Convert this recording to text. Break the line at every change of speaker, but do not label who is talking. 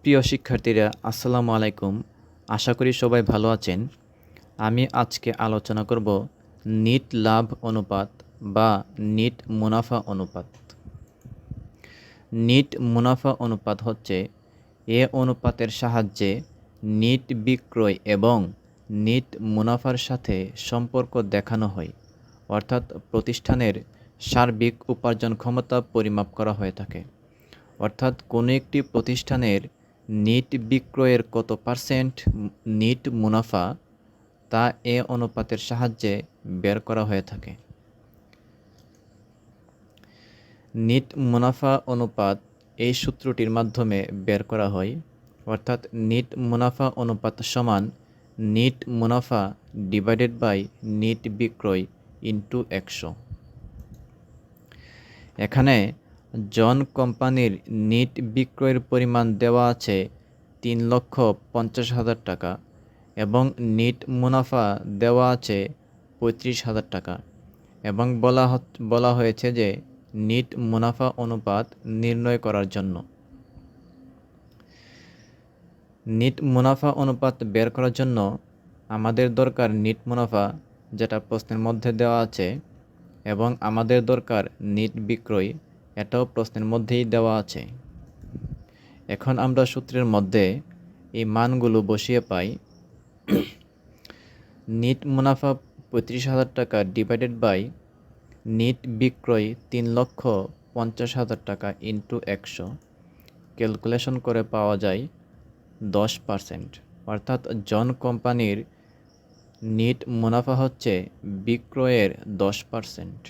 প্রিয় শিক্ষার্থীরা আসসালামু আলাইকুম। আশা করি সবাই ভালো আছেন। আমি আজকে আলোচনা করব নিট লাভ অনুপাত বা নিট মুনাফা অনুপাত। নিট মুনাফা অনুপাত হচ্ছে এ অনুপাতের সাহায্যে নিট বিক্রয় এবং নিট মুনাফার সাথে সম্পর্ক দেখানো হয়, অর্থাৎ প্রতিষ্ঠানের সার্বিক উপার্জন ক্ষমতা পরিমাপ করা হয়ে থাকে। অর্থাৎ কোনো একটি প্রতিষ্ঠানের নিট বিক্রয়ের কত পার্সেন্ট নিট মুনাফা তা এ অনুপাতের সাহায্যে বের করা হয়ে থাকে। নিট মুনাফা অনুপাত এই সূত্রটির মাধ্যমে বের করা হয়, অর্থাৎ নিট মুনাফা অনুপাত সমান নিট মুনাফা ডিভাইডেড বাই নিট বিক্রয় ইন্টু 100। এখানে জন কোম্পানির নিট বিক্রয়ের পরিমাণ দেওয়া আছে 3,50,000 টাকা এবং নিট মুনাফা দেওয়া আছে 35,000 টাকা এবং বলা হয়েছে যে নিট মুনাফা অনুপাত নির্ণয় করার জন্য। নিট মুনাফা অনুপাত বের করার জন্য আমাদের দরকার নিট মুনাফা, যেটা প্রশ্নের মধ্যে দেওয়া আছে, এবং আমাদের দরকার নিট বিক্রয়, এটাও প্রশ্নের মধ্যেই দেওয়া আছে। এখন আমরা সূত্রের মধ্যে এই মানগুলো বসিয়ে পাই। নিট মুনাফা 35,000 টাকা ডিভাইডেড বাই নিট বিক্রয় 3,50,000 টাকা ইন্টু 100 ক্যালকুলেশন করে পাওয়া যায় 10%। অর্থাৎ জন কোম্পানির নিট মুনাফা হচ্ছে বিক্রয়ের 10%।